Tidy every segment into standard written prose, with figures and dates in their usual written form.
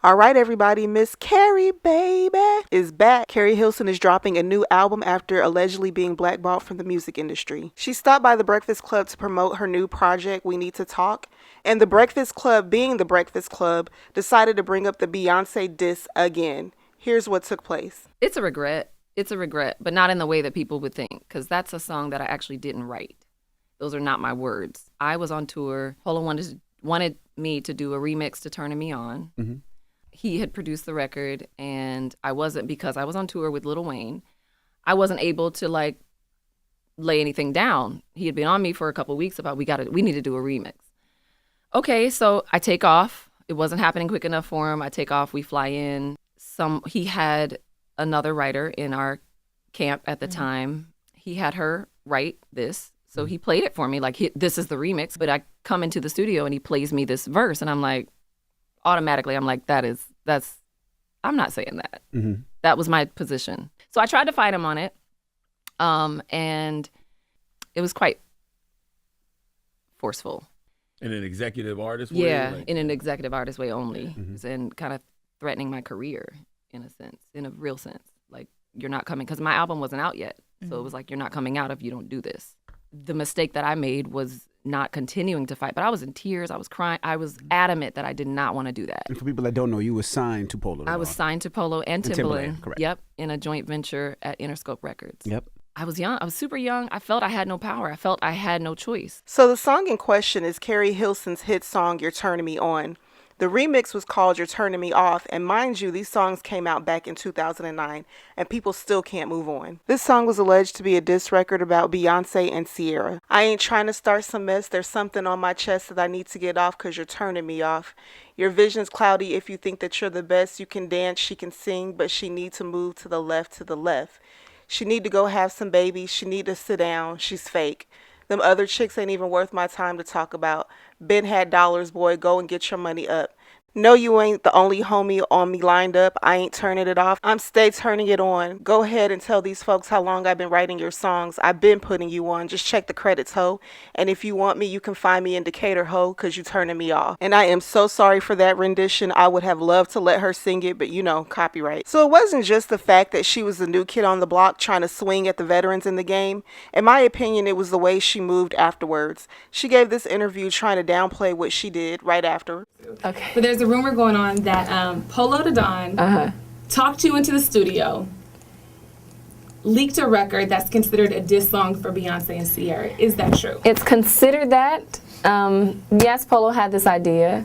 All right, everybody, Miss Keri, baby, is back. Keri Hilson is dropping a new album after allegedly being blackballed from the music industry. She stopped by The Breakfast Club to promote her new project, We Need to Talk, and The Breakfast Club, being The Breakfast Club, decided to bring up the Beyonce diss again. Here's what took place. It's a regret. It's a regret, but not in the way that people would think, because that's a song that I actually didn't write. Those are not my words. I was on tour. Polo wanted me to do a remix to Turning Me On. Mm-hmm. He had produced the record, and I wasn't, because I was on tour with Lil Wayne, I wasn't able to lay anything down. He had been on me for a couple of weeks about we need to do a remix. Okay, so I take off. It wasn't happening quick enough for him. I take off. We fly in. He had another writer in our camp at the time. He had her write this, so he played it for me this is the remix. But I come into the studio and he plays me this verse, and I'm like, automatically, I'm like, I'm not saying that. Mm-hmm. That was my position. So I tried to fight him on it, and it was quite forceful. In an executive artist way? Yeah, in an executive artist way only, and kind of threatening my career in a sense, in a real sense. Like, you're not coming, because my album wasn't out yet. So it was like, you're not coming out if you don't do this. The mistake that I made was not continuing to fight, but I was in tears. I was crying. I was adamant that I did not want to do that. And for people that don't know, you were signed to Polo. I was signed to Polo and Timbaland. Correct. Yep, in a joint venture at Interscope Records. Yep. I was young. I was super young. I felt I had no power. I felt I had no choice. So the song in question is Keri Hilson's hit song, You're Turning Me On. The remix was called You're Turning Me Off, and mind you, these songs came out back in 2009, and people still can't move on. This song was alleged to be a diss record about Beyonce and Ciara. I ain't trying to start some mess. There's something on my chest that I need to get off, because you're turning me off. Your vision's cloudy if you think that you're the best. You can dance, she can sing, but she need to move to the left, to the left. She need to go have some babies. She need to sit down. She's fake. Them other chicks ain't even worth my time to talk about. Ben had dollars, boy. Go and get your money up. No, you ain't the only homie on me lined up. I ain't turning it off. I'm stay turning it on. Go ahead and tell these folks how long I've been writing your songs. I've been putting you on. Just check the credits, ho. And if you want me, you can find me in Decatur, ho, because you turning me off. And I am so sorry for that rendition. I would have loved to let her sing it, but copyright. So it wasn't just the fact that she was the new kid on the block trying to swing at the veterans in the game. In my opinion, it was the way she moved afterwards. She gave this interview trying to downplay what she did right after. Okay. But there's a rumor going on that Polo to Dawn talked you into the studio, leaked a record that's considered a diss song for Beyonce and Ciara. Is that true? It's considered that. Yes, Polo had this idea.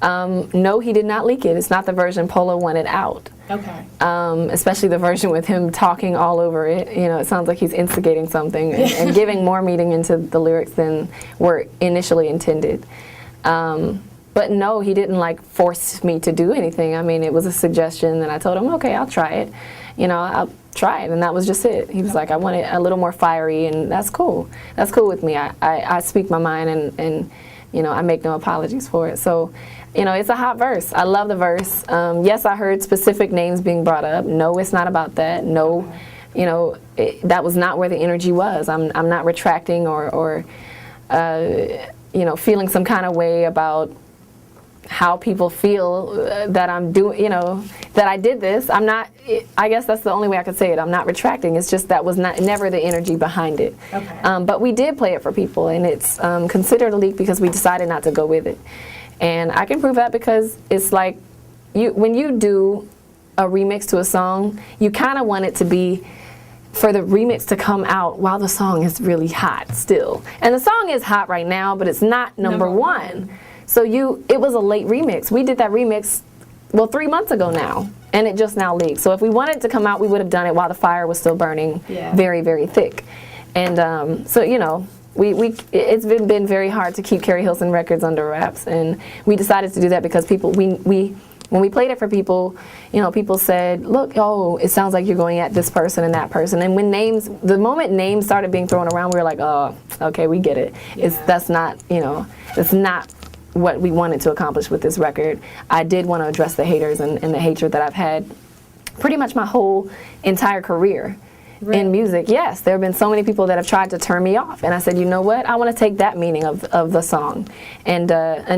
No, he did not leak it. It's not the version Polo wanted out. Okay. Especially the version with him talking all over it. You know, it sounds like he's instigating something and giving more meaning into the lyrics than were initially intended. But no, he didn't force me to do anything. I mean, it was a suggestion, and I told him, okay, I'll try it. I'll try it, and that was just it. He was like, I want it a little more fiery, and that's cool. That's cool with me. I speak my mind, and I make no apologies for it. So, it's a hot verse. I love the verse. Yes, I heard specific names being brought up. No, it's not about that. No, that was not where the energy was. I'm not retracting or feeling some kind of way about how people feel that I'm doing, that I did this. I'm not, I guess that's the only way I could say it. I'm not retracting. It's just that was never the energy behind it. Okay. But we did play it for people, and it's considered a leak because we decided not to go with it. And I can prove that because it's like, when you do a remix to a song, you kind of want it to be for the remix to come out while the song is really hot still. And the song is hot right now, but it's not number one. So it was a late remix. We did that remix, 3 months ago now, and it just now leaked. So if we wanted it to come out, we would have done it while the fire was still burning very, very thick. And it's been very hard to keep Keri Hilson records under wraps, and we decided to do that because when we played it for people, people said, look, it sounds like you're going at this person and that person. And the moment names started being thrown around, we were like, oh, okay, we get it. Yeah. That's not what we wanted to accomplish with this record. I did want to address the haters and the hatred that I've had pretty much my whole entire career. in music. Yes, there have been so many people that have tried to turn me off, and I said, you know what? I want to take that meaning of the song, and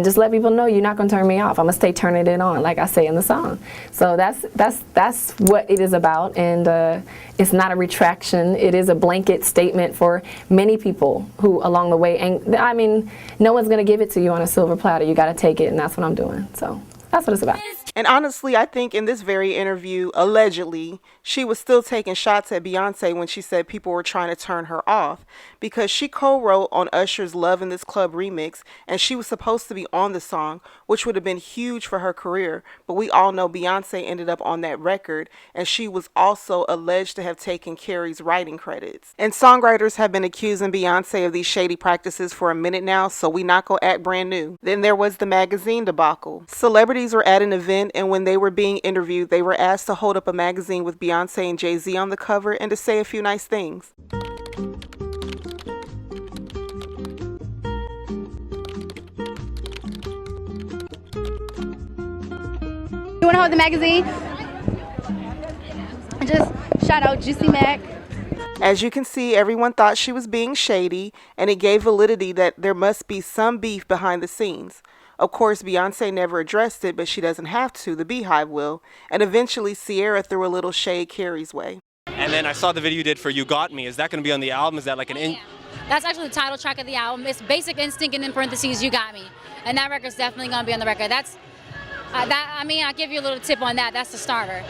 just let people know you're not going to turn me off. I'm gonna stay turning it on, like I say in the song. So that's what it is about, and it's not a retraction. It is a blanket statement for many people who along the way. And I mean, no one's gonna give it to you on a silver platter. You got to take it, and that's what I'm doing. So that's what it's about. And honestly, I think in this very interview, allegedly, she was still taking shots at Beyonce when she said people were trying to turn her off, because she co-wrote on Usher's Love in This Club remix, and she was supposed to be on the song, which would have been huge for her career. But we all know Beyonce ended up on that record, and she was also alleged to have taken Keri's writing credits. And songwriters have been accusing Beyonce of these shady practices for a minute now, so we not gonna act brand new. Then there was the magazine debacle. Celebrities were at an event, and when they were being interviewed, they were asked to hold up a magazine with Beyonce and Jay-Z on the cover and to say a few nice things. You want to hold the magazine? Just shout out Juicy Mac. As you can see, everyone thought she was being shady, and it gave validity that there must be some beef behind the scenes. Of course, Beyonce never addressed it, but she doesn't have to. The Beehive will. And eventually, Ciara threw a little shade Keri's way. And then I saw the video you did for You Got Me. Is that going to be on the album? Is that like an... Yeah. That's actually the title track of the album. It's Basic Instinct and in parentheses, You Got Me. And that record's definitely going to be on the record. I'll give you a little tip on that. That's the starter.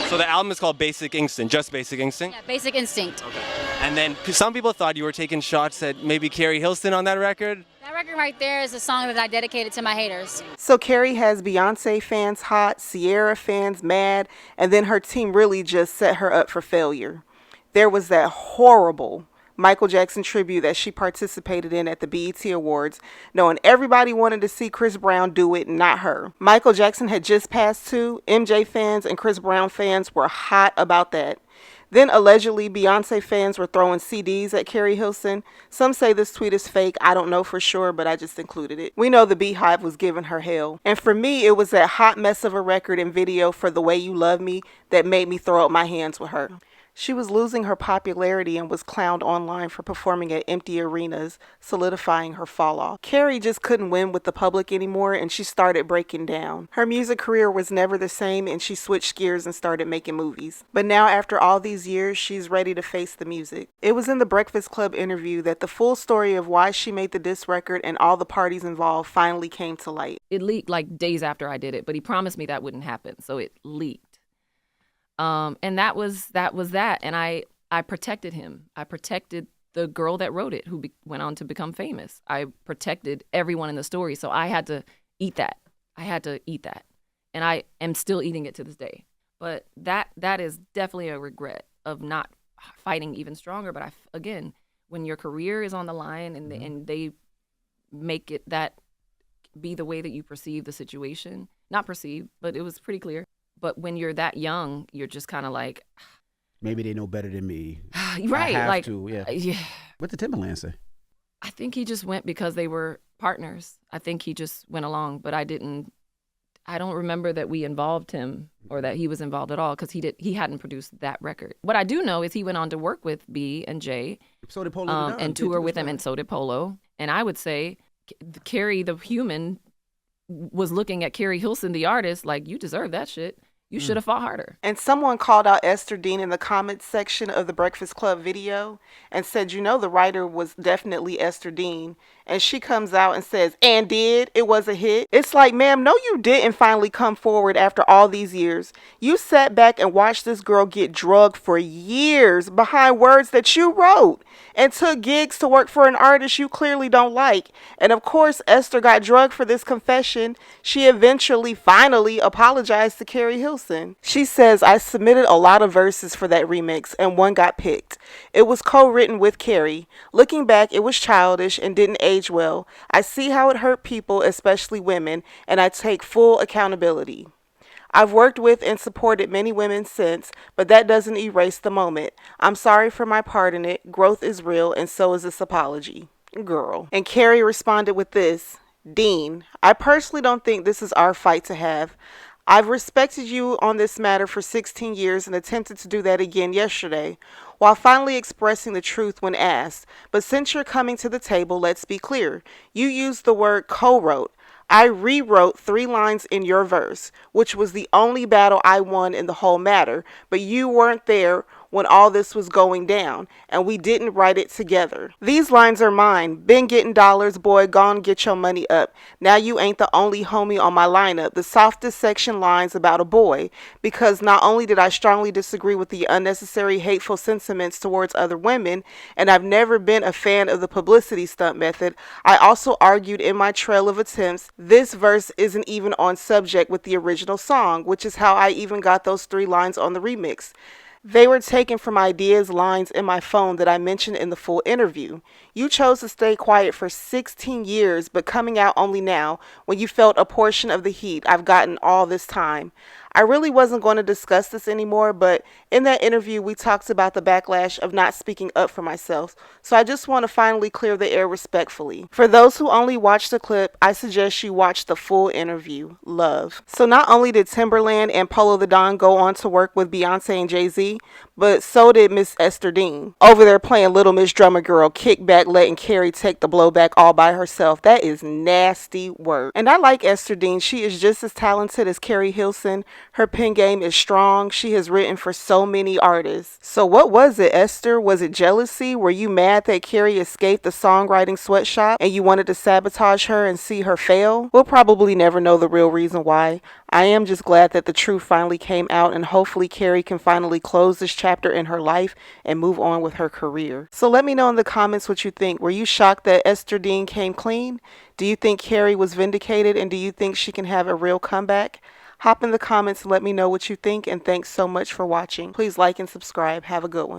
So the album is called Basic Instinct, just Basic Instinct? Yeah, Basic Instinct. Okay. And then some people thought you were taking shots at maybe Keri Hilson on that record? That record right there is a song that I dedicated to my haters. So Keri has Beyonce fans hot, Ciara fans mad, and then her team really just set her up for failure. There was that horrible Michael Jackson tribute that she participated in at the BET Awards, knowing everybody wanted to see Chris Brown do it, not her. Michael Jackson had just passed too. MJ fans and Chris Brown fans were hot about that. Then allegedly Beyonce fans were throwing CDs at Keri Hilson. Some say this tweet is fake. I don't know for sure, but I just included it. We know the Beehive was giving her hell. And for me, it was that hot mess of a record and video for The Way You Love Me that made me throw up my hands with her. She was losing her popularity and was clowned online for performing at empty arenas, solidifying her fall off. Keri just couldn't win with the public anymore, and she started breaking down. Her music career was never the same, and she switched gears and started making movies. But now, after all these years, she's ready to face the music. It was in the Breakfast Club interview that the full story of why she made the diss record and all the parties involved finally came to light. It leaked like days after I did it, but he promised me that wouldn't happen, so it leaked. And that was that. And I protected him. I protected the girl that wrote it, who went on to become famous. I protected everyone in the story. So I had to eat that. And I am still eating it to this day. But that is definitely a regret of not fighting even stronger. But again, when your career is on the line and they make it that be the way that you perceive the situation, not perceive, but it was pretty clear. But when you're that young, you're just kind of like, maybe they know better than me. Right? I have like, to, yeah. Yeah. What did Timbaland say? I think he just went because they were partners. I think he just went along, but I don't remember that we involved him or that he was involved at all, because he hadn't produced that record. What I do know is he went on to work with B and J, so did Polo and tour with him, and so did Polo. And I would say Keri the human was looking at Keri Hilson the artist like, you deserve that shit. You should have fought harder. And someone called out Ester Dean in the comments section of the Breakfast Club video and said, the writer was definitely Esther Dean. And she comes out and says, it was a hit. It's like, ma'am, no, you didn't finally come forward after all these years. You sat back and watched this girl get drugged for years behind words that you wrote and took gigs to work for an artist you clearly don't like. And of course, Esther got drugged for this confession. She eventually, finally apologized to Keri Hilson. She says, I submitted a lot of verses for that remix and one got picked. It was co-written with Keri. Looking back, it was childish and didn't age well. I see how it hurt people, especially women, and I take full accountability. I've worked with and supported many women since, but that doesn't erase the moment. I'm sorry for my part in it. Growth is real, and so is this apology. Girl. And Keri responded with this, Dean, I personally don't think this is our fight to have. I've respected you on this matter for 16 years and attempted to do that again yesterday, while finally expressing the truth when asked. But since you're coming to the table, let's be clear. You used the word co-wrote. I rewrote 3 lines in your verse, which was the only battle I won in the whole matter, but you weren't there when all this was going down, and we didn't write it together. These lines are mine. Been getting dollars, boy, gone get your money up. Now you ain't the only homie on my lineup. The softest section lines about a boy, because not only did I strongly disagree with the unnecessary hateful sentiments towards other women, and I've never been a fan of the publicity stunt method, I also argued in my trail of attempts, this verse isn't even on subject with the original song, which is how I even got those 3 lines on the remix. They were taken from ideas, lines in my phone that I mentioned in the full interview. You chose to stay quiet for 16 years, but coming out only now, when you felt a portion of the heat I've gotten all this time. I really wasn't going to discuss this anymore, but in that interview we talked about the backlash of not speaking up for myself, so I just want to finally clear the air respectfully. For those who only watched the clip, I suggest you watch the full interview. Love. So not only did Timberland and Polo the Don go on to work with Beyonce and Jay-Z, but so did Miss Ester Dean. Over there playing Little Miss Drummer Girl, kick back, letting Keri take the blowback all by herself. That is nasty work. And I like Esther Dean. She is just as talented as Keri Hilson. Her pen game is strong. She has written for so many artists. So what was it, Esther? Was it jealousy? Were you mad that Keri escaped the songwriting sweatshop and you wanted to sabotage her and see her fail? We'll probably never know the real reason why. I am just glad that the truth finally came out, and hopefully Keri can finally close this chapter in her life and move on with her career. So let me know in the comments what you think. Were you shocked that Esther Dean came clean? Do you think Keri was vindicated, and do you think she can have a real comeback? Hop in the comments and let me know what you think, and thanks so much for watching. Please like and subscribe. Have a good one.